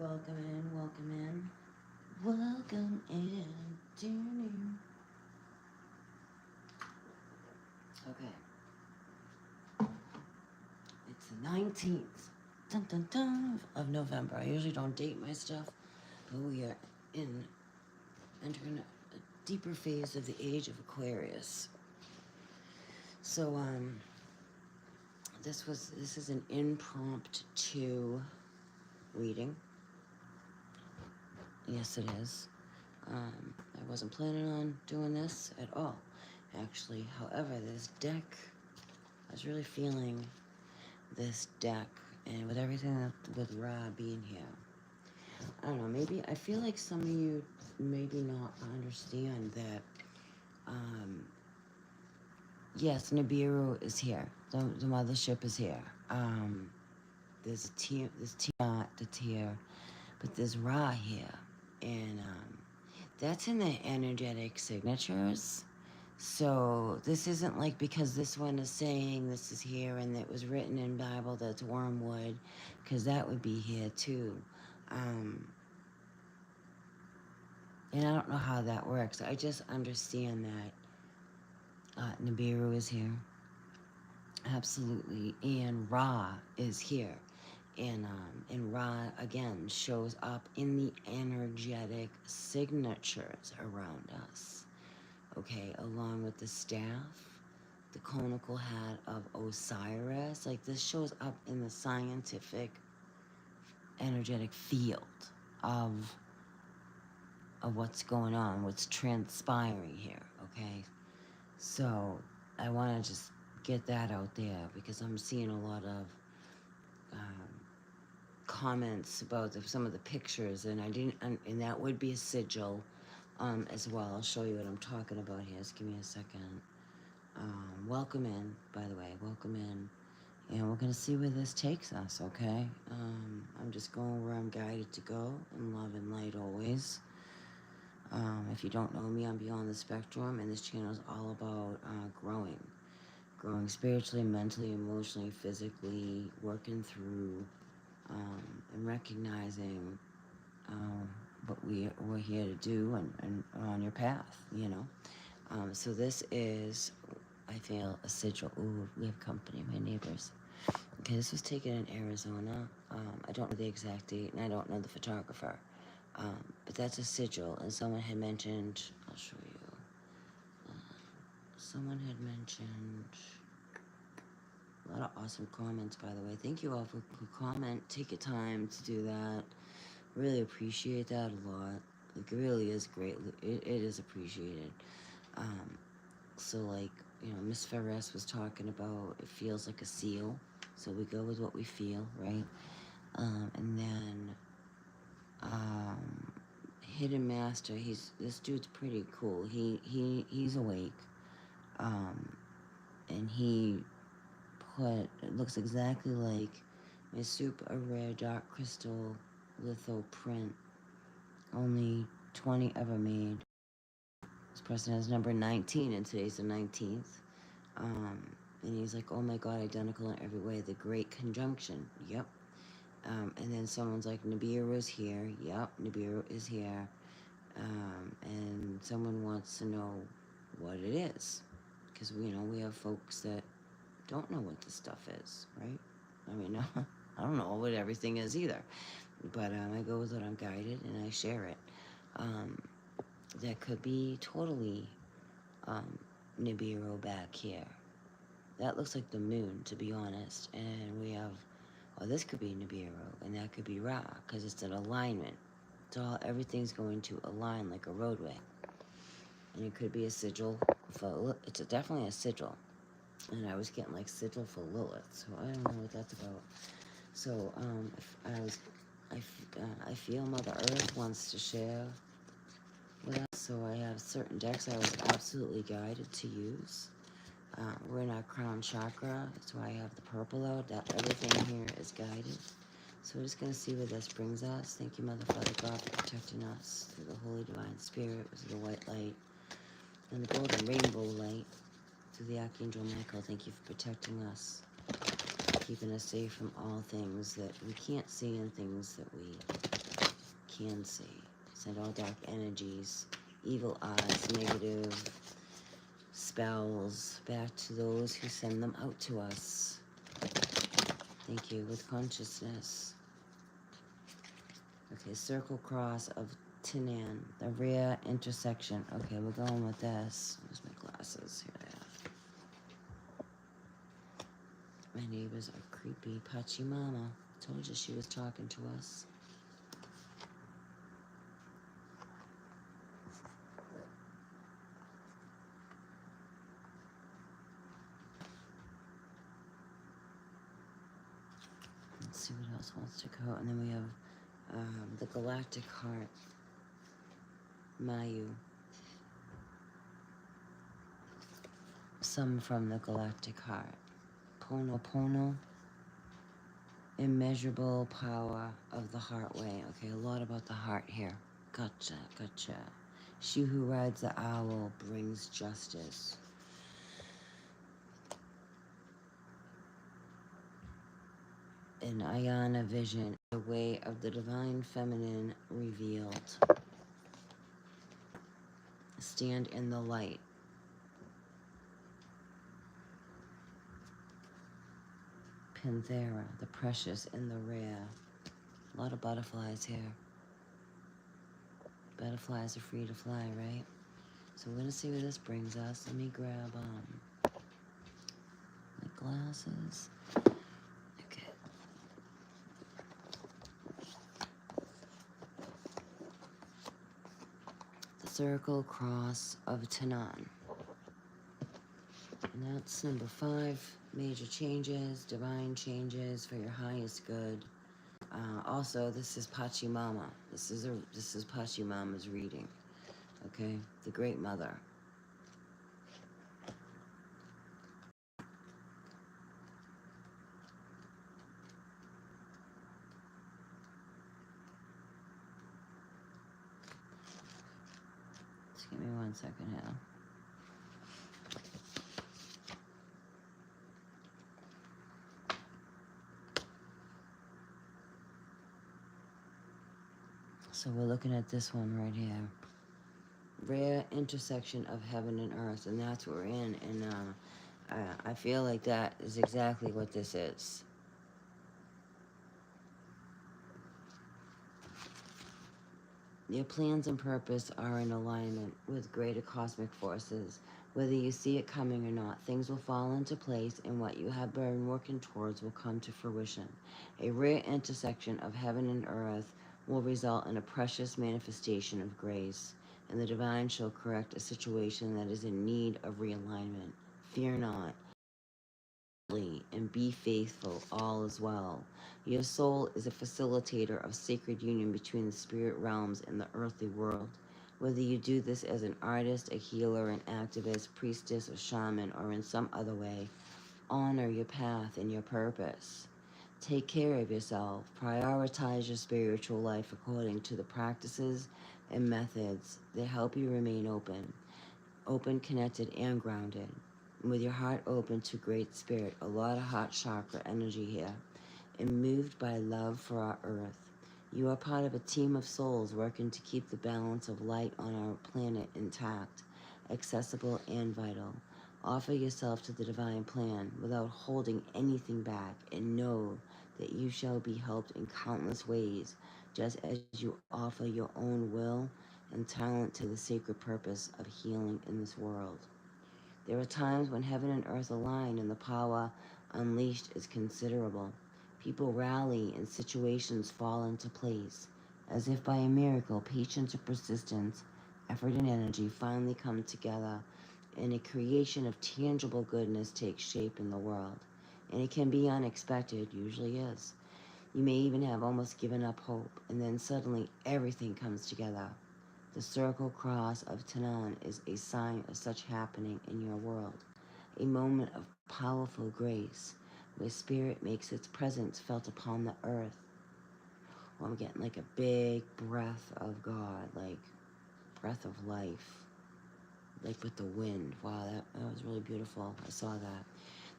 Welcome in, welcome in. Welcome in. Okay. It's the 19th dun, dun, dun, of November. I usually don't date my stuff, but we are entering a deeper phase of the age of Aquarius. So, this is an impromptu reading. Yes, it is. I wasn't planning on doing this at all, actually. However, this deck, I was really feeling this deck, and with everything with Ra being here, I don't know, maybe, I feel like some of you maybe not understand that, yes, Nibiru is here. The mothership is here. There's a team, that's here, but there's Ra here, and that's in the energetic signatures. So this isn't like because this one is saying this is here and it was written in Bible that's wormwood, because that would be here too. And I don't know how that works. I just understand that Nibiru is here. Absolutely. And Ra is here. And Ra, again, shows up in the energetic signatures around us. Okay, along with the staff, the conical hat of Osiris. Like, this shows up in the scientific, energetic field of what's going on, what's transpiring here, okay? So, I want to just get that out there because I'm seeing a lot of comments about some of the pictures, and and that would be a sigil as well. I'll show you what I'm talking about here. Just give me a second. Welcome in, by the way, welcome in. And we're going to see where this takes us, okay? I'm just going where I'm guided to go, in love and light always. If you don't know me, I'm Beyond the Spectrum, and this channel is all about growing spiritually, mentally, emotionally, physically, working through and recognizing what we're here to do and on your path, you know? So this is, I feel, a sigil. Ooh, we have company, my neighbors. Okay, this was taken in Arizona. I don't know the exact date, and I don't know the photographer. But that's a sigil, and someone had mentioned, I'll show you. Someone had mentioned, a lot of awesome comments, by the way. Thank you all who comment. Take your time to do that. Really appreciate that a lot. Like, it really is great. It is appreciated. So, like, you know, Miss Ferris was talking about it feels like a seal. So we go with what we feel, right? And then Hidden Master, this dude's pretty cool. He's awake. And he put, it looks exactly like my super rare dark crystal litho print, only 20 ever made. This person has number 19, and today's the 19th. And he's like, oh my god, identical in every way. The Great Conjunction. Yep. And then someone's like, Nibiru is here. Yep, Nibiru is here. And someone wants to know what it is. Because, you know, we have folks that don't know what this stuff is, right? I mean, I don't know what everything is either. But I go with what I'm guided, and I share it. That could be totally Nibiru back here. That looks like the moon, to be honest. And we have, well, this could be Nibiru, and that could be Ra, because it's an alignment. So everything's going to align like a roadway. And it could be a sigil for, it's definitely a sigil. And I was getting like sigil for Lilith, so I don't know what that's about. So I feel Mother Earth wants to share with us. So I have certain decks I was absolutely guided to use. We're in our crown chakra, so I have the purple out. That everything here is guided. So we're just going to see where this brings us. Thank you, Mother, Father, God, for protecting us through the Holy Divine Spirit, through the white light and the golden rainbow light, through the Archangel Michael. Thank you for protecting us, keeping us safe from all things that we can't see and things that we can see. Send all dark energies, evil eyes, negative spells back to those who send them out to us. Thank you. With consciousness. Okay, circle cross of Tinan, the rare intersection. Okay, we're going with this. Where's my glasses? Here they are. My neighbors are creepy. Pachamama. Told you she was talking to us. Let's see what else wants to go. And then we have the Galactic Heart. Mayu. Some from the Galactic Heart. Pono Pono. Immeasurable power of the heart way. Okay, a lot about the heart here. Gotcha, gotcha. She who rides the owl brings justice. An Ayana vision, the way of the divine feminine revealed. Stand in the light. Panthera, the precious and the rare. A lot of butterflies here. Butterflies are free to fly, right? So we're gonna see where this brings us. Let me grab my glasses. Okay. The circle cross of Tanan. And that's number 5. Major changes, divine changes for your highest good. Also, this is Pachamama. This is Pachamama's reading. Okay, the Great Mother. Just give me 1 second here. So we're looking at this one right here. Rare intersection of heaven and earth, and that's what we're in. And I feel like that is exactly what this is. Your plans and purpose are in alignment with greater cosmic forces. Whether you see it coming or not, things will fall into place, and what you have been working towards will come to fruition. A rare intersection of heaven and earth will result in a precious manifestation of grace, and the divine shall correct a situation that is in need of realignment. Fear not, and be faithful, all is well. Your soul is a facilitator of sacred union between the spirit realms and the earthly world. Whether you do this as an artist, a healer, an activist, priestess, or shaman, or in some other way, honor your path and your purpose. Take care of yourself. Prioritize your spiritual life according to the practices and methods that help you remain open, connected, and grounded. With your heart open to Great Spirit, a lot of heart chakra energy here, and moved by love for our earth. You are part of a team of souls working to keep the balance of light on our planet intact, accessible, and vital. Offer yourself to the divine plan without holding anything back, and know that you shall be helped in countless ways, just as you offer your own will and talent to the sacred purpose of healing in this world. There are times when heaven and earth align and the power unleashed is considerable. People rally and situations fall into place. As if by a miracle, patience and persistence, effort and energy finally come together, and a creation of tangible goodness takes shape in the world. And it can be unexpected, usually is. You may even have almost given up hope, and then suddenly everything comes together. The circle cross of Tanan is a sign of such happening in your world, a moment of powerful grace where spirit makes its presence felt upon the earth. Well, I'm getting like a big breath of God, like breath of life, like with the wind. Wow, that was really beautiful. I saw that.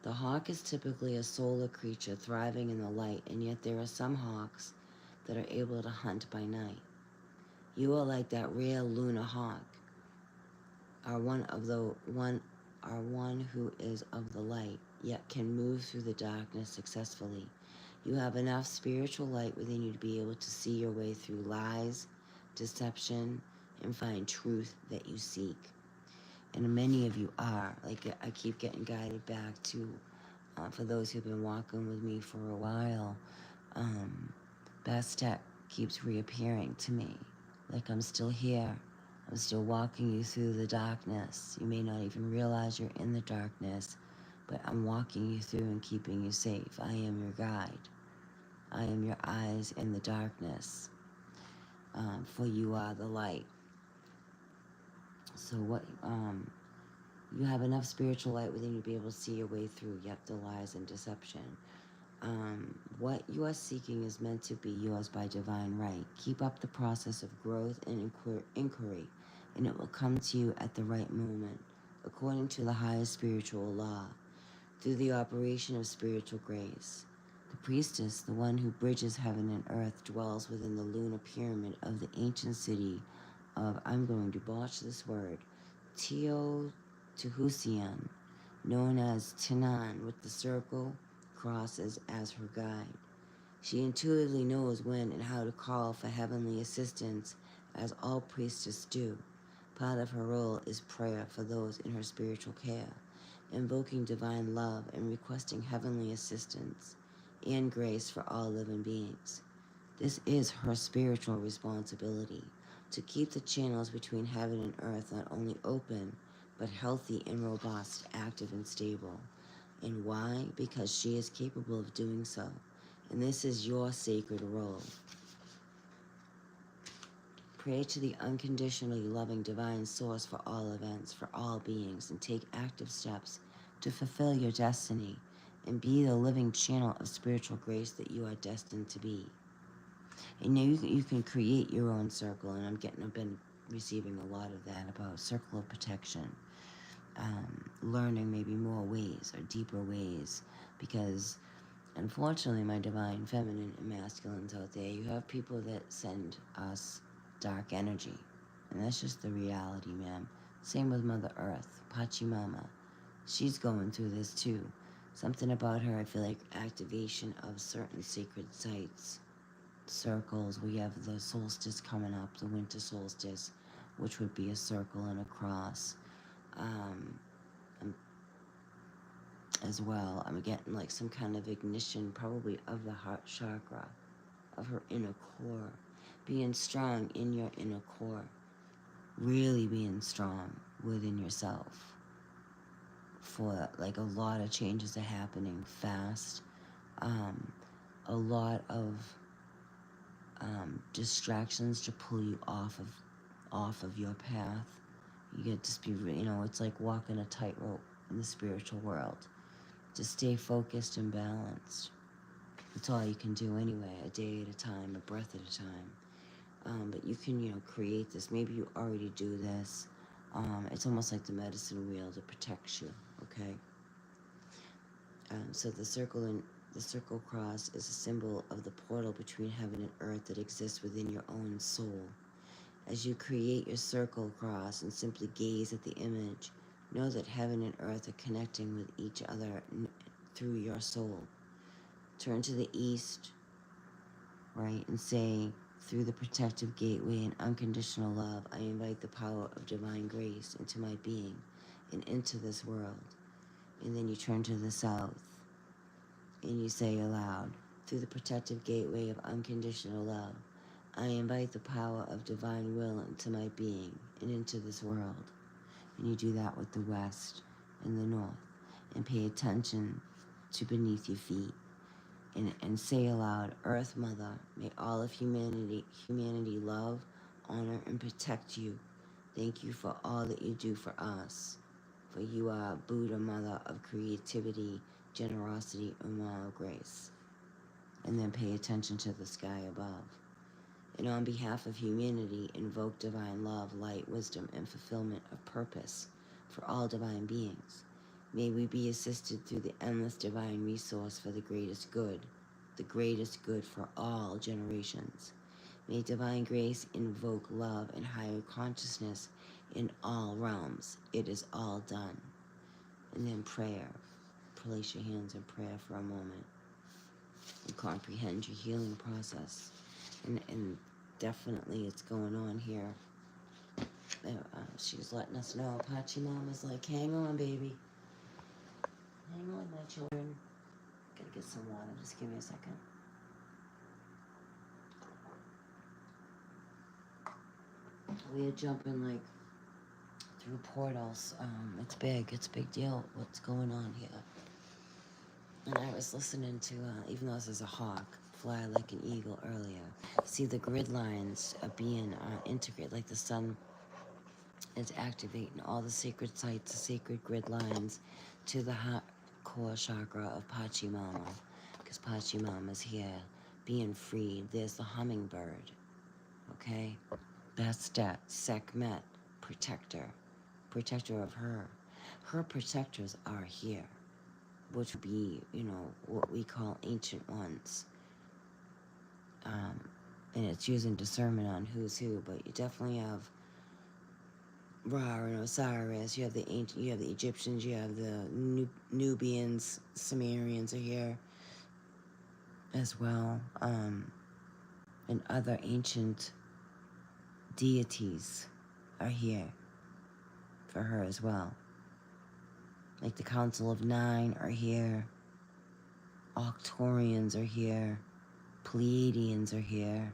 The hawk is typically a solar creature thriving in the light, and yet there are some hawks that are able to hunt by night. You are like that rare lunar hawk, are one who is of the light, yet can move through the darkness successfully. You have enough spiritual light within you to be able to see your way through lies, deception, and find truth that you seek. And many of you are. Like, I keep getting guided back to, for those who've been walking with me for a while, um, Bastet keeps reappearing to me. Like, I'm still here. I'm still walking you through the darkness. You may not even realize you're in the darkness, but I'm walking you through and keeping you safe. I am your guide. I am your eyes in the darkness, for you are the light. So you have enough spiritual light within you to be able to see your way through, yep, the lies and deception. What you are seeking is meant to be yours by divine right. Keep up the process of growth and inquiry, and it will come to you at the right moment, according to the highest spiritual law, through the operation of spiritual grace. The priestess, the one who bridges heaven and earth, dwells within the lunar pyramid of the ancient city of, I'm going to botch this word, Teotihuacan, known as Tinan, with the circle crosses as her guide. She intuitively knows when and how to call for heavenly assistance, as all priestesses do. Part of her role is prayer for those in her spiritual care, invoking divine love and requesting heavenly assistance and grace for all living beings. This is her spiritual responsibility, to keep the channels between heaven and earth not only open, but healthy and robust, active and stable. And why? Because she is capable of doing so. And this is your sacred role. Pray to the unconditionally loving divine source for all events, for all beings, and take active steps to fulfill your destiny and be the living channel of spiritual grace that you are destined to be. And now you can create your own circle, and I've been receiving a lot of that about circle of protection, learning maybe more ways or deeper ways, because unfortunately, my divine feminine and masculines out there, you have people that send us dark energy, and that's just the reality, ma'am. Same with Mother Earth, Pachamama. She's going through this too. Something about her, I feel like activation of certain sacred sites, circles. We have the solstice coming up, the winter solstice, which would be a circle and a cross. As well, I'm getting like some kind of ignition, probably of the heart chakra, of her inner core, being strong in your inner core, really being strong within yourself. For like a lot of changes are happening fast, a lot of distractions to pull you off of your path. You get to be, it's like walking a tightrope in the spiritual world. Just stay focused and balanced. That's all you can do anyway, a day at a time, a breath at a time. But you can, create this. Maybe you already do this. It's almost like the medicine wheel that protects you, okay? So the circle cross is a symbol of the portal between heaven and earth that exists within your own soul. As you create your circle cross and simply gaze at the image, know that heaven and earth are connecting with each other through your soul. Turn to the east, right, and say, through the protective gateway and unconditional love, I invite the power of divine grace into my being and into this world. And then you turn to the south and you say aloud, through the protective gateway of unconditional love, I invite the power of divine will into my being and into this world. And you do that with the west and the north, and pay attention to beneath your feet. And say aloud, Earth Mother, may all of humanity love, honor, and protect you. Thank you for all that you do for us. For you are Buddha Mother of creativity, generosity, and moral grace. And then pay attention to the sky above. And on behalf of humanity, invoke divine love, light, wisdom, and fulfillment of purpose for all divine beings. May we be assisted through the endless divine resource for the greatest good for all generations. May divine grace invoke love and higher consciousness in all realms. It is all done. And then prayer. Place your hands in prayer for a moment and comprehend your healing process. And definitely it's going on here. She's letting us know. Apache Mama's like, hang on, baby. Hang on, my children. Gotta get some water. Just give me a second. We are jumping like through portals. It's big. It's a big deal. What's going on here? And I was listening to, even though this is a hawk, fly like an eagle earlier. See the grid lines being integrated, like the sun is activating all the sacred sites, the sacred grid lines to the heart core chakra of Pachamama. Because Pachamama's here being freed. There's the hummingbird. Okay? That's that. Sekhmet, protector. Protector of her. Her protectors are here, which would be, what we call ancient ones. And it's using discernment on who's who, but you definitely have Ra and Osiris. You have the ancient, you have the Egyptians, you have the Nubians, Sumerians are here as well, and other ancient deities are here for her as well. Like the Council of Nine are here, Arcturians are here, Pleiadians are here.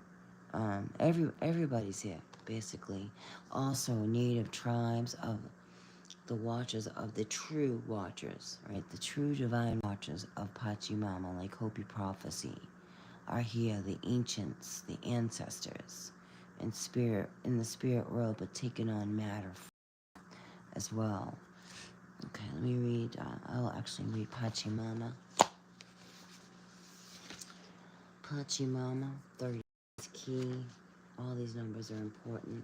Everybody's here, basically. Also, native tribes of the watchers of the true watchers, right? The true divine watchers of Pachamama, like Hopi prophecy, are here. The ancients, the ancestors, in the spirit world, but taking on matter as well. Okay, let me read. I'll actually read Pachamama. Pachamama, 30 is key. All these numbers are important.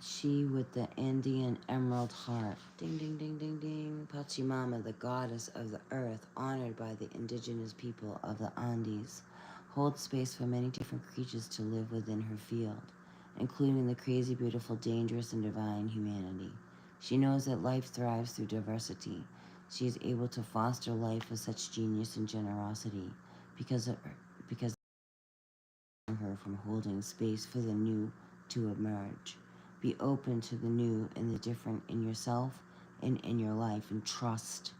She with the Indian emerald heart. Ding, ding, ding, ding, ding. Pachamama, the goddess of the earth, honored by the indigenous people of the Andes, holds space for many different creatures to live within her field, including the crazy, beautiful, dangerous, and divine humanity. She knows that life thrives through diversity. She is able to foster life with such genius and generosity because her from holding space for the new to emerge. Be open to the new and the different in yourself and in your life, and trust,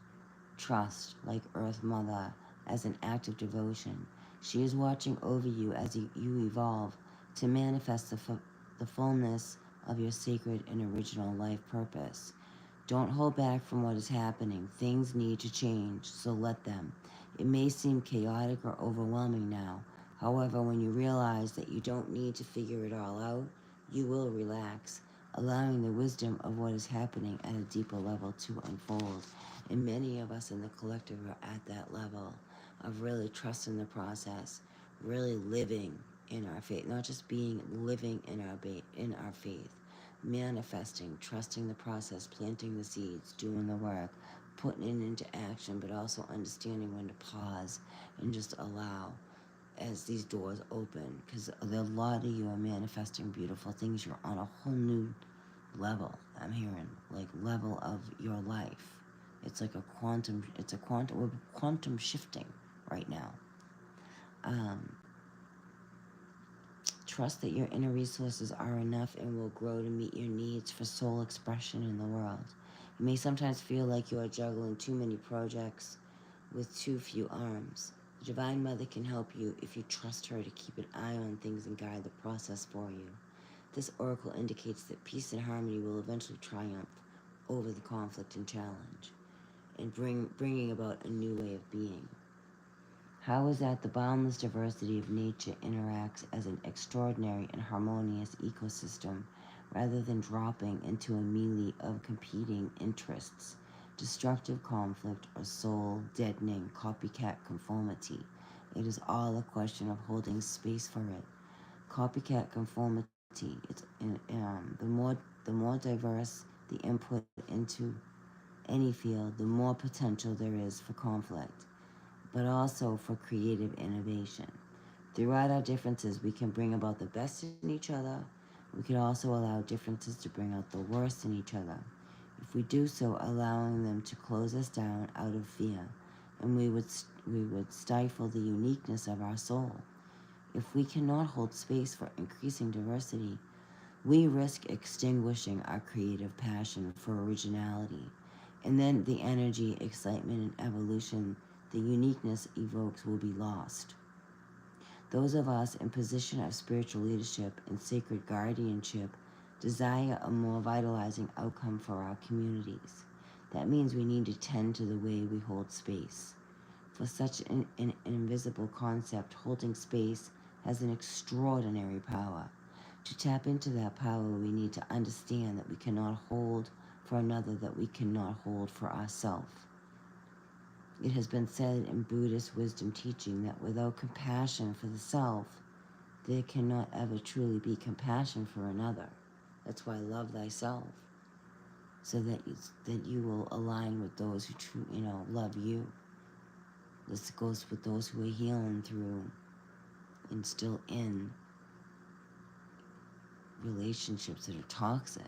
like Earth Mother, as an act of devotion. She is watching over you as you evolve to manifest the fullness of your sacred and original life purpose. Don't hold back from what is happening. Things need to change, so let them. It may seem chaotic or overwhelming now. However, when you realize that you don't need to figure it all out, you will relax, allowing the wisdom of what is happening at a deeper level to unfold. And many of us in the collective are at that level of really trusting the process, really living in our faith, not just living in our faith, manifesting, trusting the process, planting the seeds, doing the work, putting it into action, but also understanding when to pause and just allow as these doors open, because a lot of you are manifesting beautiful things. You're on a whole new level. I'm hearing like level of your life. It's like we're quantum shifting right now. Trust that your inner resources are enough and will grow to meet your needs for soul expression in the world. You may sometimes feel like you are juggling too many projects with too few arms. The Divine Mother can help you if you trust her to keep an eye on things and guide the process for you. This oracle indicates that peace and harmony will eventually triumph over the conflict and challenge, and bringing about a new way of being. How is that the boundless diversity of nature interacts as an extraordinary and harmonious ecosystem rather than dropping into a melee of competing interests, destructive conflict, or soul-deadening copycat conformity. It is all a question of holding space for it. Copycat conformity It's the more diverse the input into any field, the more potential there is for conflict, but also for creative innovation. Throughout our differences, we can bring about the best in each other. We can also allow differences to bring out the worst in each other. If we do so, allowing them to close us down out of fear, and we would stifle the uniqueness of our soul. If we cannot hold space for increasing diversity, we risk extinguishing our creative passion for originality, and then the energy, excitement, and evolution the uniqueness evokes will be lost. Those of us in position of spiritual leadership and sacred guardianship desire a more vitalizing outcome for our communities. That means we need to tend to the way we hold space. For such an invisible concept, holding space has an extraordinary power. To tap into that power, we need to understand that we cannot hold for another that we cannot hold for ourselves. It has been said in Buddhist wisdom teaching that without compassion for the self, there cannot ever truly be compassion for another. That's why love thyself, so that you will align with those who love you. This goes with those who are healing through and still in relationships that are toxic.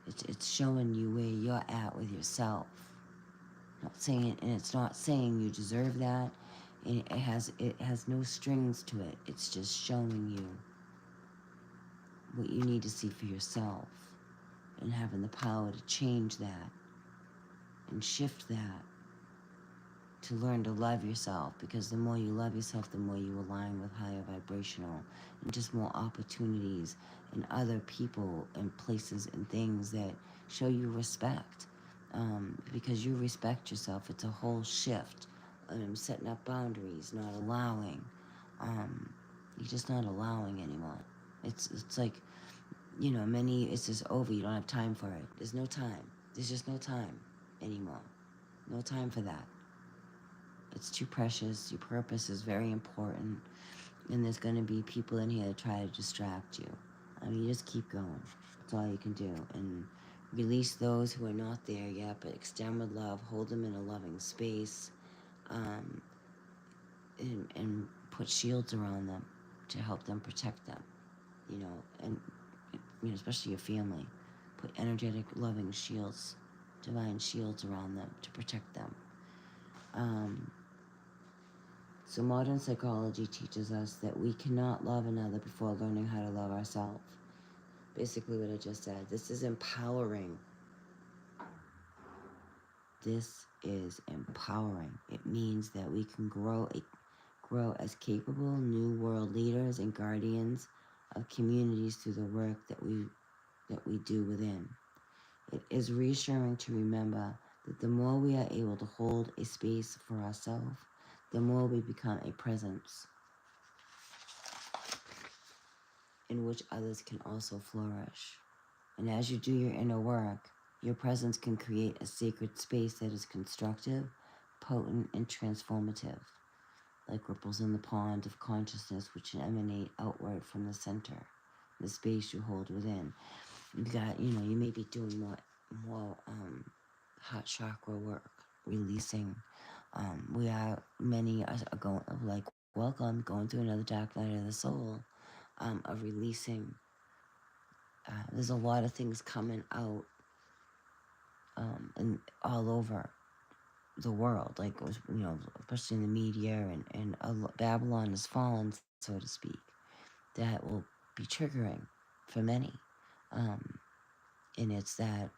It's showing you where you're at with yourself. Not saying, and it's not saying you deserve that. And it has no strings to it. It's just showing you what you need to see for yourself, and having the power to change that and shift that, to learn to love yourself, because the more you love yourself, the more you align with higher vibrational and just more opportunities and other people and places and things that show you respect. Because you respect yourself, it's a whole shift. Setting up boundaries, not allowing. You're just not allowing anymore. It's like, it's just over. You don't have time for it. There's no time. There's just no time anymore. No time for that. It's too precious. Your purpose is very important. And there's going to be people in here that try to distract you. You just keep going. That's all you can do. And release those who are not there yet, but extend with love. Hold them in a loving space. And put shields around them to help them, protect them. And especially your family. Put energetic, loving shields, divine shields around them to protect them. So modern psychology teaches us that we cannot love another before learning how to love ourselves. Basically what I just said. This is empowering. This is empowering. It means that we can grow as capable new world leaders and guardians of communities through the work that we do within. It is reassuring to remember that the more we are able to hold a space for ourselves, the more we become a presence in which others can also flourish. And as you do your inner work, your presence can create a sacred space that is constructive, potent, and transformative, like ripples in the pond of consciousness which emanate outward from the center, the space you hold within. You may be doing more heart chakra work, releasing. Many are going, like, welcome, going through another dark night of the soul, of releasing. There's a lot of things coming out, and all over the world, like, especially in the media, and Babylon has fallen, so to speak. That will be triggering for many, and it's that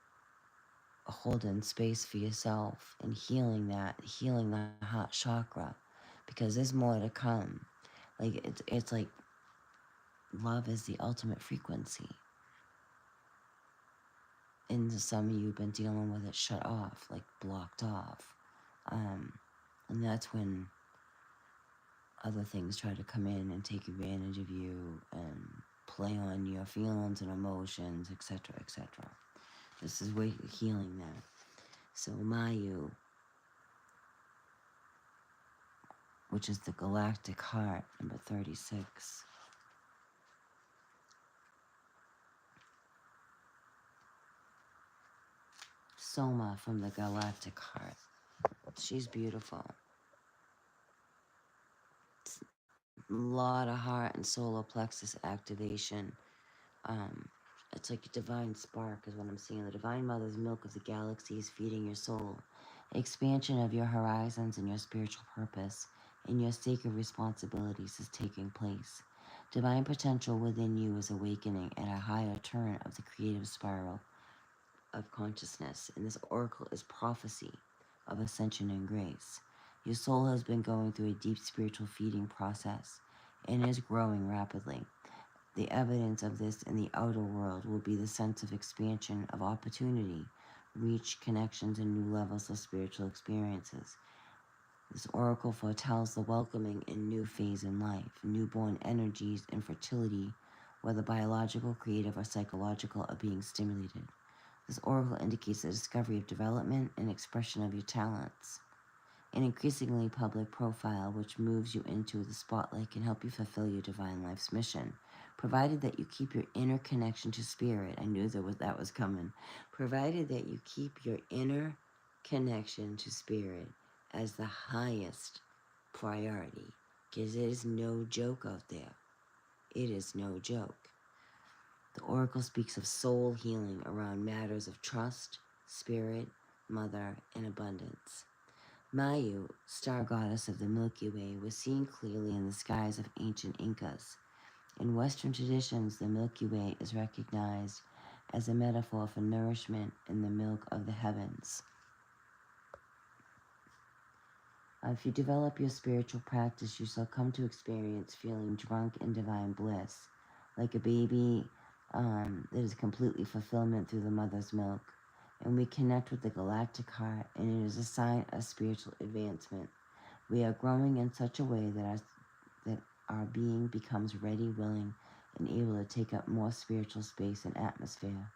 holding space for yourself and healing the heart chakra, because there's more to come. Like, it's like love is the ultimate frequency. And some of you have been dealing with it shut off, like blocked off. And that's when other things try to come in and take advantage of you and play on your feelings and emotions, etc., etc. This is way healing that. So Mayu, which is the galactic heart, number 36. Soma from the Galactic Heart. She's beautiful. It's a lot of heart and solar plexus activation. Um, it's like a divine spark is what I'm seeing. The divine mother's milk of the galaxy is feeding your soul. Expansion of your horizons and your spiritual purpose and your sacred responsibilities is taking place. Divine potential within you is awakening at a higher turn of the creative spiral of consciousness, and this oracle is prophecy of ascension and grace. Your soul has been going through a deep spiritual feeding process and is growing rapidly. The evidence of this in the outer world will be the sense of expansion of opportunity, reach, connections, and new levels of spiritual experiences. This oracle foretells the welcoming and new phase in life, newborn energies and fertility, whether biological, creative, or psychological, are being stimulated. This oracle indicates the discovery of development and expression of your talents. An increasingly public profile which moves you into the spotlight can help you fulfill your divine life's mission, provided that you keep your inner connection to spirit. I knew that was coming. Provided that you keep your inner connection to spirit as the highest priority, because it is no joke out there. It is no joke. The oracle speaks of soul healing around matters of trust, spirit, mother, and abundance. Mayu, star goddess of the Milky Way, was seen clearly in the skies of ancient Incas. In Western traditions, the Milky Way is recognized as a metaphor for nourishment in the milk of the heavens. If you develop your spiritual practice, you shall come to experience feeling drunk in divine bliss, like a baby that is completely fulfillment through the mother's milk. And we connect with the galactic heart, and it is a sign of spiritual advancement. We are growing in such a way that our being becomes ready, willing, and able to take up more spiritual space and atmosphere.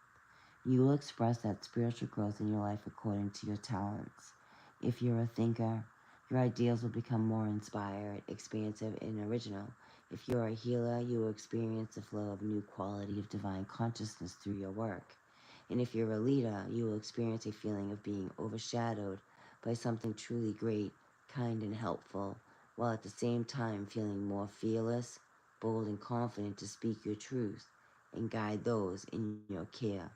You will express that spiritual growth in your life according to your talents. If you're a thinker, your ideas will become more inspired, expansive, and original. If you're a healer, you will experience the flow of new quality of divine consciousness through your work. And if you're a leader, you will experience a feeling of being overshadowed by something truly great, kind, and helpful, while at the same time feeling more fearless, bold, and confident to speak your truth and guide those in your care.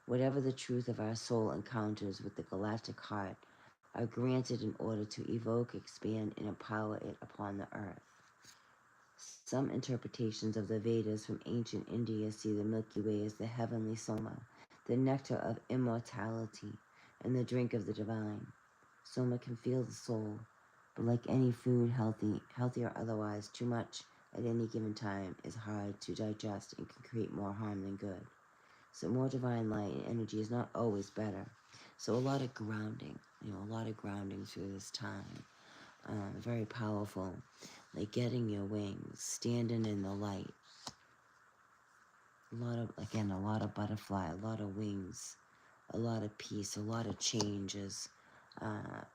Whatever the truth of our soul encounters with the galactic heart are granted in order to evoke, expand, and empower it upon the earth. Some interpretations of the Vedas from ancient India see the Milky Way as the heavenly soma, the nectar of immortality, and the drink of the divine. Soma can fill the soul, but like any food, healthy or otherwise, too much at any given time is hard to digest and can create more harm than good. So more divine light and energy is not always better. So a lot of grounding, a lot of grounding through this time. Very powerful. Like getting your wings, standing in the light. A lot of butterfly, a lot of wings, a lot of peace, a lot of changes.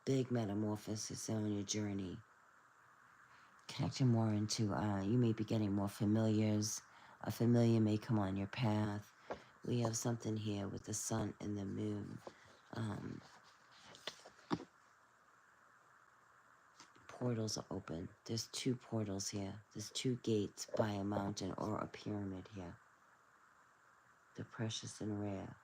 Big metamorphosis on your journey. Connecting more into, you may be getting more familiars. A familiar may come on your path. We have something here with the sun and the moon. Portals are open. There's two portals here. There's two gates by a mountain or a pyramid here. The precious and rare.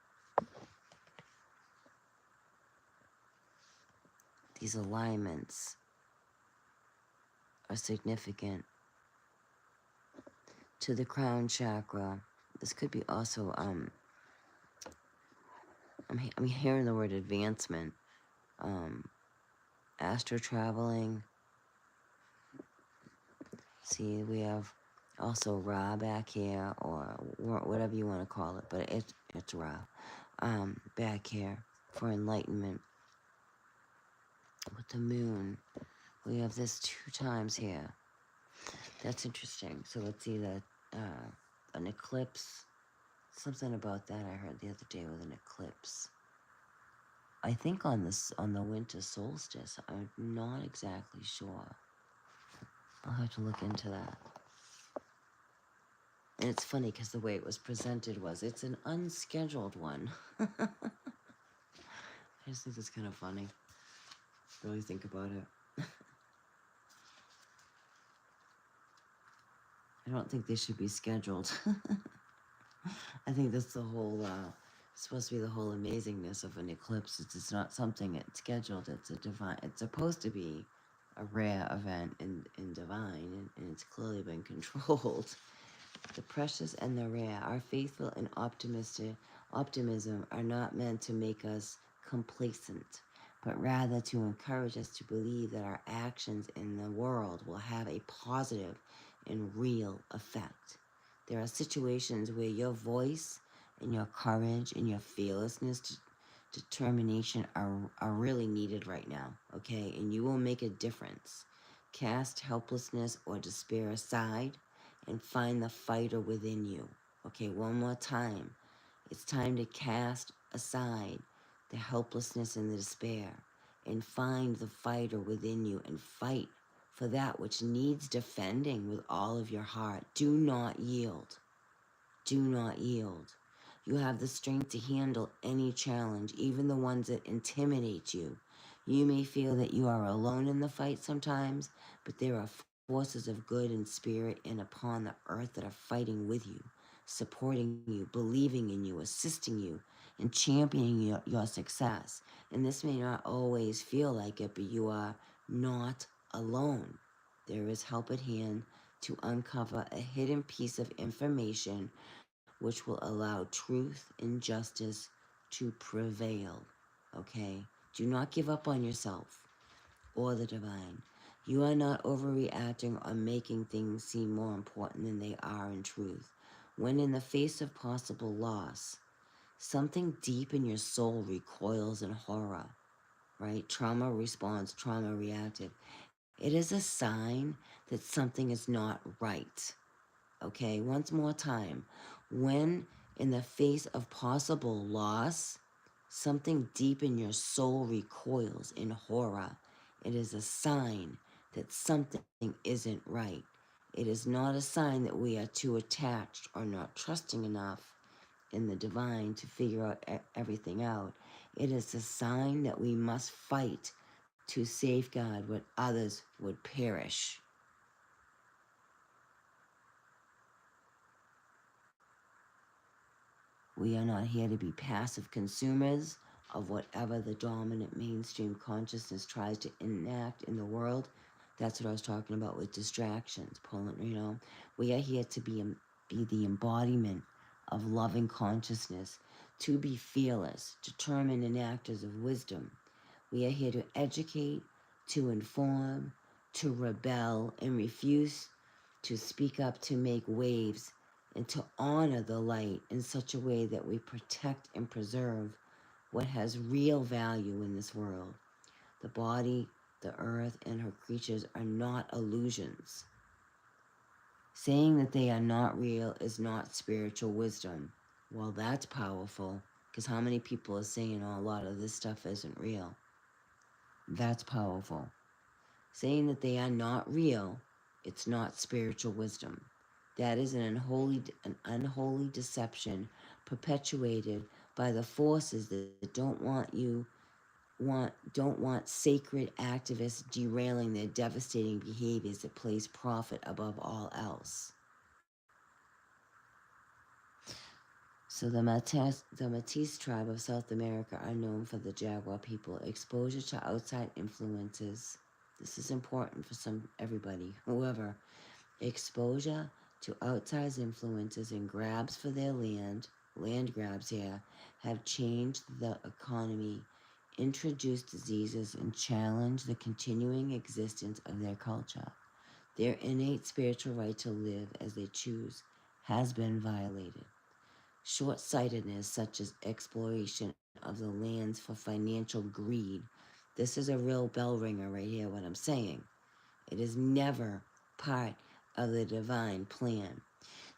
These alignments are significant. To the crown chakra, this could be also, I'm hearing the word advancement. Astro traveling. See, we have also Ra back here, or whatever you want to call it, but it's Ra. Back here for enlightenment. With the moon, we have this 2 times here. That's interesting. So let's see an eclipse. Something about that I heard the other day with an eclipse. I think on the winter solstice. I'm not exactly sure. I'll have to look into that. And it's funny because the way it was presented was it's an unscheduled one. I just think it's kind of funny. Really think about it. I don't think they should be scheduled. I think that's the whole, supposed to be the whole amazingness of an eclipse. It's not something it's scheduled. It's a divine, it's supposed to be a rare event in divine, and it's clearly been controlled. The precious and the rare, our faithful and optimistic optimism are not meant to make us complacent, but rather to encourage us to believe that our actions in the world will have a positive and real effect. There are situations where your voice and your courage and your fearlessness, determination are really needed right now, okay? And you will make a difference. Cast helplessness or despair aside and find the fighter within you. Okay, one more time. It's time to cast aside the helplessness and the despair and find the fighter within you and fight for that which needs defending with all of your heart. Do not yield. Do not yield. You have the strength to handle any challenge, even the ones that intimidate you. You may feel that you are alone in the fight sometimes, but there are forces of good and spirit and upon the earth that are fighting with you, supporting you, believing in you, assisting you, and championing your success. And this may not always feel like it, but you are not alone. There is help at hand to uncover a hidden piece of information which will allow truth and justice to prevail. Okay? Do not give up on yourself or the divine. You are not overreacting or making things seem more important than they are in truth. When in the face of possible loss, something deep in your soul recoils in horror, right? Trauma response, trauma reactive. It is a sign that something is not right. Okay, once more time. When in the face of possible loss, something deep in your soul recoils in horror, it is a sign that something isn't right. It is not a sign that we are too attached or not trusting enough in the divine to figure out everything out. It is a sign that we must fight to safeguard what others would perish. We are not here to be passive consumers of whatever the dominant mainstream consciousness tries to enact in the world. That's what I was talking about with distractions, pulling. We are here to be the embodiment of loving consciousness, to be fearless, determined and actors of wisdom. We are here to educate, to inform, to rebel, and refuse to speak up, to make waves, and to honor the light in such a way that we protect and preserve what has real value in this world. The body, the earth, and her creatures are not illusions. Saying that they are not real is not spiritual wisdom. Well, that's powerful, because how many people are saying, oh, a lot of this stuff isn't real? That's powerful. Saying that they are not real, it's not spiritual wisdom. That is an unholy deception perpetuated by the forces that don't want sacred activists derailing their devastating behaviors that place profit above all else. So the Matisse tribe of South America are known for the Jaguar people. Exposure to outside influences. This is important for everybody, whoever. Exposure to outside influences and grabs for their land grabs here, have changed the economy, introduced diseases, and challenged the continuing existence of their culture. Their innate spiritual right to live as they choose has been violated. Short-sightedness such as exploration of the lands for financial greed. This is a real bell ringer right here, what I'm saying. It is never part of the divine plan.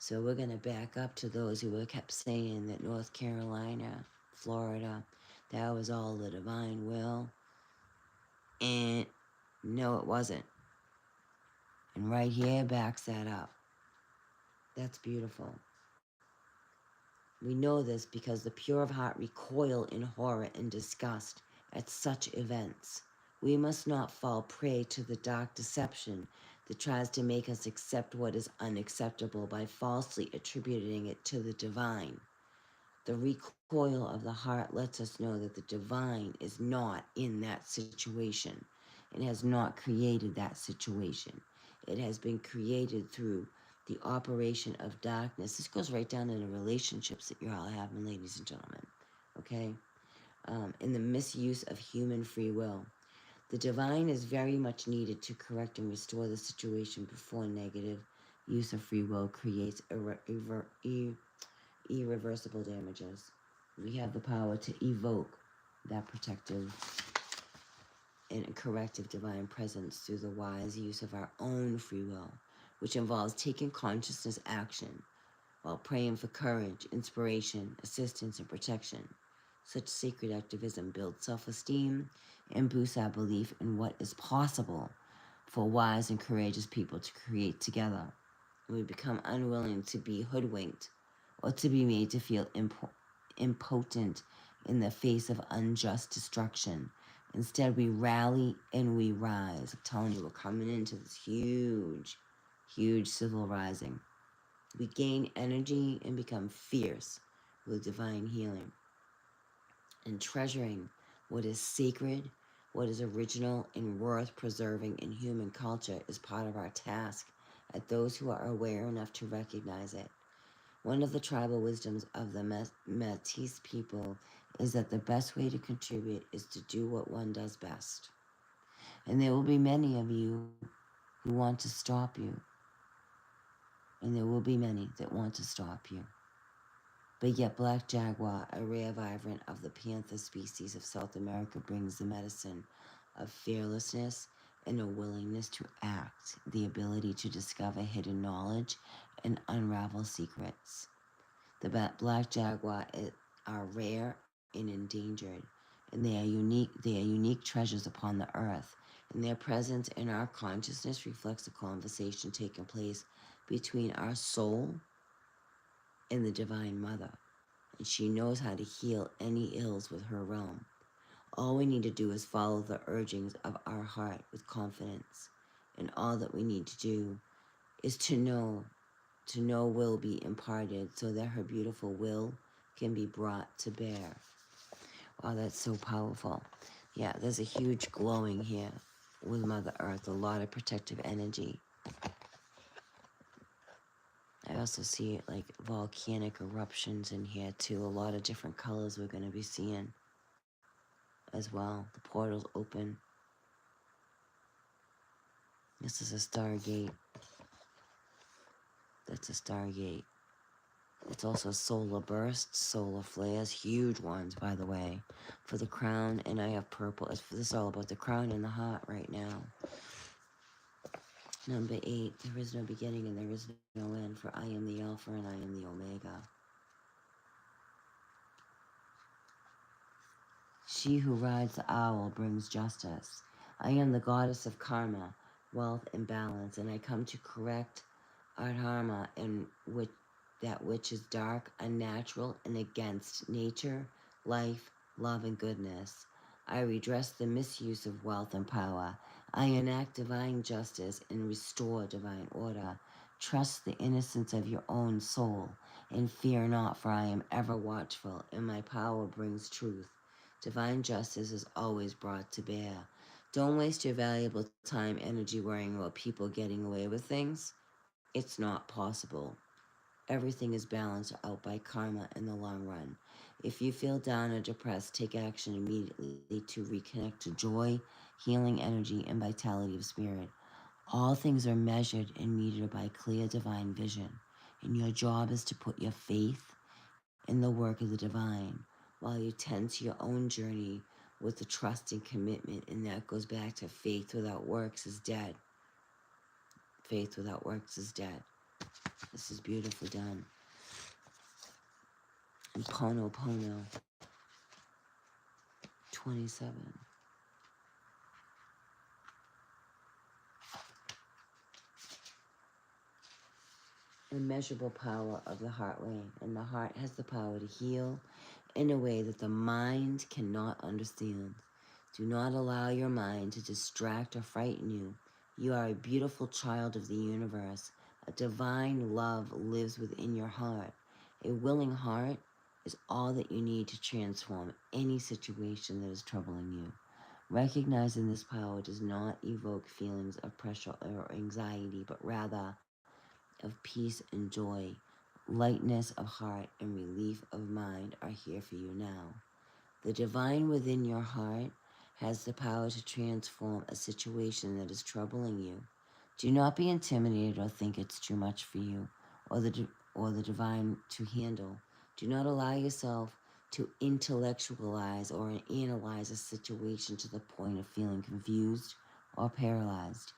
So we're going to back up to those who were kept saying that North Carolina, Florida, that was all the divine will. And no, it wasn't. And right here backs that up. That's beautiful. We know this because the pure of heart recoil in horror and disgust at such events. We must not fall prey to the dark deception that tries to make us accept what is unacceptable by falsely attributing it to the divine. The recoil of the heart lets us know that the divine is not in that situation and has not created that situation. It has been created through the operation of darkness. This goes right down into relationships that you're all having, ladies and gentlemen. Okay? In the misuse of human free will. The divine is very much needed to correct and restore the situation before negative use of free will creates irreversible damages. We have the power to evoke that protective and corrective divine presence through the wise use of our own free will, which involves taking consciousness action while praying for courage, inspiration, assistance, and protection. Such sacred activism builds self-esteem and boosts our belief in what is possible for wise and courageous people to create together. And we become unwilling to be hoodwinked or to be made to feel impotent in the face of unjust destruction. Instead, we rally and we rise. I'm telling you, we're coming into this huge, huge civil rising. We gain energy and become fierce with divine healing. And treasuring what is sacred, what is original and worth preserving in human culture is part of our task at those who are aware enough to recognize it. One of the tribal wisdoms of the Métis people is that the best way to contribute is to do what one does best. And there will be many of you who want to stop you. And there will be many that want to stop you. But yet black jaguar, a rare vibrant of the panther species of South America, brings the medicine of fearlessness and a willingness to act, the ability to discover hidden knowledge and unravel secrets. The black jaguar are rare and endangered, and they are unique treasures upon the earth, and their presence in our consciousness reflects a conversation taking place between our soul and the Divine Mother, and she knows how to heal any ills with her realm. All we need to do is follow the urgings of our heart with confidence, and all that we need to do is to know will be imparted so that her beautiful will can be brought to bear. Wow, that's so powerful. Yeah, there's a huge glowing here with Mother Earth, a lot of protective energy. I also see like volcanic eruptions in here too, a lot of different colors we're going to be seeing as well. The portal's open. This is a stargate. That's a stargate. It's also solar bursts, solar flares, huge ones, by the way, for the crown. And I have purple. This is all about the crown and the heart right now. Number 8, there is no beginning and there is no end, for I am the Alpha and I am the Omega. She who rides the owl brings justice. I am the goddess of karma, wealth, and balance, and I come to correct adharma and that which is dark, unnatural, and against nature, life, love, and goodness. I redress the misuse of wealth and power. I enact divine justice and restore divine order. Trust the innocence of your own soul, and fear not, for I am ever watchful, and my power brings truth. Divine justice is always brought to bear. Don't waste your valuable time, energy worrying about people getting away with things. It's not possible. Everything is balanced out by karma in the long run. If you feel down or depressed, take action immediately to reconnect to joy, healing energy, and vitality of spirit. All things are measured and metered by clear divine vision, and your job is to put your faith in the work of the divine while you tend to your own journey with the trust and commitment, and that goes back to faith without works is dead. Faith without works is dead. This is beautifully done. And Pono 27. Immeasurable power of the heart ray, and the heart has the power to heal in a way that the mind cannot understand. Do not allow your mind to distract or frighten you. You are a beautiful child of the universe. A divine love lives within your heart. A willing heart is all that you need to transform any situation that is troubling you. Recognizing this power does not evoke feelings of pressure or anxiety, but rather of peace and joy. Lightness of heart and relief of mind are here for you now. The divine within your heart has the power to transform a situation that is troubling you. Do not be intimidated or think it's too much for you or the divine to handle. Do not allow yourself to intellectualize or analyze a situation to the point of feeling confused or paralyzed.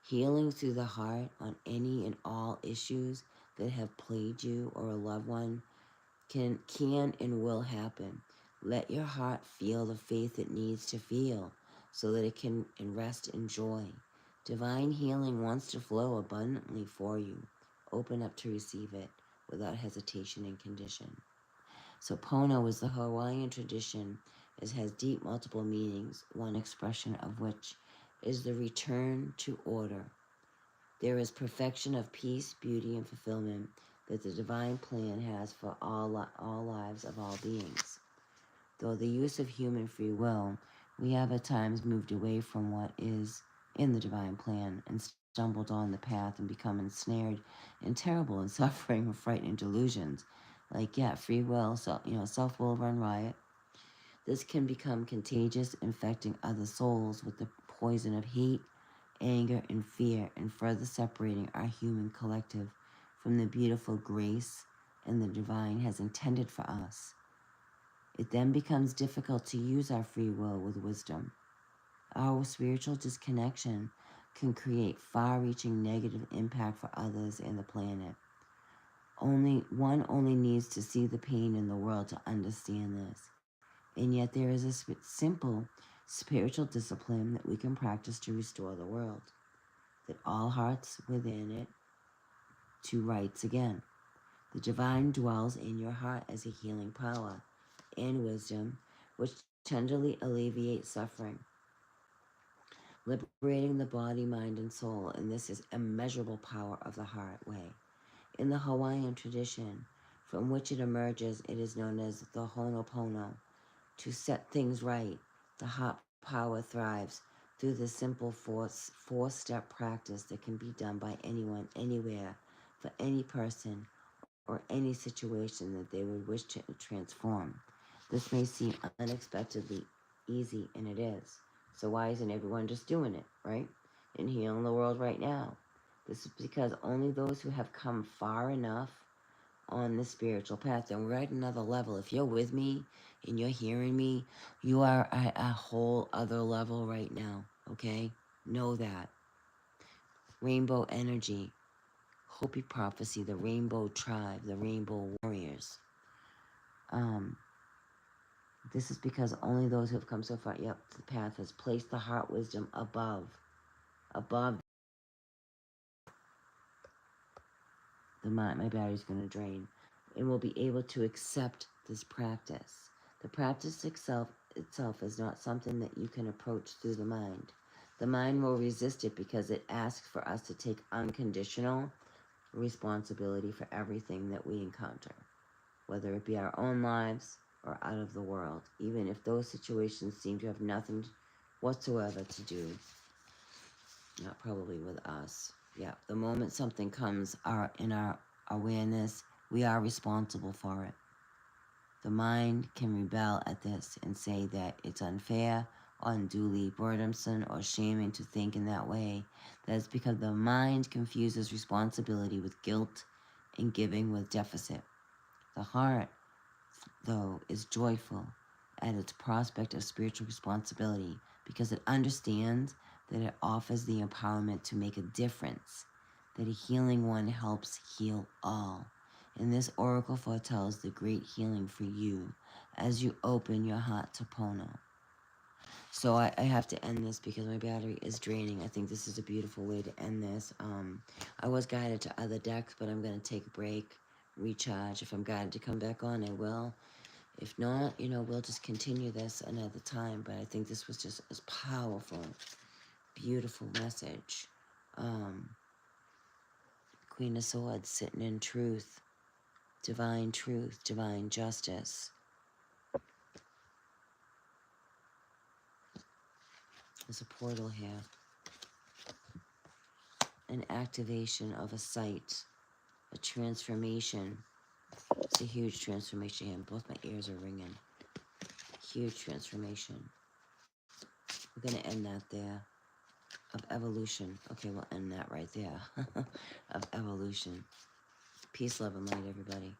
Healing through the heart on any and all issues that have plagued you or a loved one can and will happen. Let your heart feel the faith it needs to feel so that it can rest in joy. Divine healing wants to flow abundantly for you. Open up to receive it without hesitation and condition. So Pono is the Hawaiian tradition. It has deep multiple meanings, one expression of which is the return to order. There is perfection of peace, beauty, and fulfillment that the divine plan has for all lives of all beings. Though the use of human free will, we have at times moved away from what is in the divine plan and stumbled on the path and become ensnared in terrible and suffering and frightening delusions. Like, yeah, free will, self will run riot. This can become contagious, infecting other souls with the poison of hate, anger, and fear, and further separating our human collective from the beautiful grace and the divine has intended for us. It then becomes difficult to use our free will with wisdom. Our spiritual disconnection can create far-reaching negative impact for others and the planet. Only needs to see the pain in the world to understand this. And yet there is a simple spiritual discipline that we can practice to restore the world, that all hearts within it to rights again. The divine dwells in your heart as a healing power and wisdom, which tenderly alleviates suffering, liberating the body, mind, and soul, and this is immeasurable power of the heart way. In the Hawaiian tradition, from which it emerges, it is known as the Ho'oponopono. To set things right, the heart power thrives through the simple four-step practice that can be done by anyone, anywhere, for any person, or any situation that they would wish to transform. This may seem unexpectedly easy, and it is. So why isn't everyone just doing it, right? And healing the world right now. This is because only those who have come far enough on the spiritual path, and we're at another level. If you're with me and you're hearing me, you are at a whole other level right now, okay? Know that. Rainbow energy, Hopi prophecy, the rainbow tribe, the rainbow warriors. Um, this is because only those who have come so far, the path has placed the heart wisdom above the mind. My battery's going to drain, and will be able to accept this practice. The practice itself is not something that you can approach through the mind. The mind will resist it because it asks for us to take unconditional responsibility for everything that we encounter, whether it be our own lives or out of the world, even if those situations seem to have nothing whatsoever to do, not probably with us. Yeah, the moment something comes in our awareness, we are responsible for it. The mind can rebel at this and say that it's unfair, unduly burdensome, or shaming to think in that way. That is because the mind confuses responsibility with guilt and giving with deficit. The heart, though, is joyful at its prospect of spiritual responsibility because it understands that it offers the empowerment to make a difference, that a healing one helps heal all. And this oracle foretells the great healing for you as you open your heart to Pono. So I have to end this because my battery is draining. I think this is a beautiful way to end this. I was guided to other decks, but I'm going to take a break, recharge. If I'm guided to come back on, I will. If not, you know, we'll just continue this another time. But I think this was just a powerful, beautiful message. Queen of Swords sitting in truth, divine justice. There's a portal here. An activation of a sight, a transformation. It's a huge transformation here. Both my ears are ringing. Huge transformation. We're going to end that there. Of evolution. Okay, we'll end that right there. Of evolution. Peace, love, and light, everybody.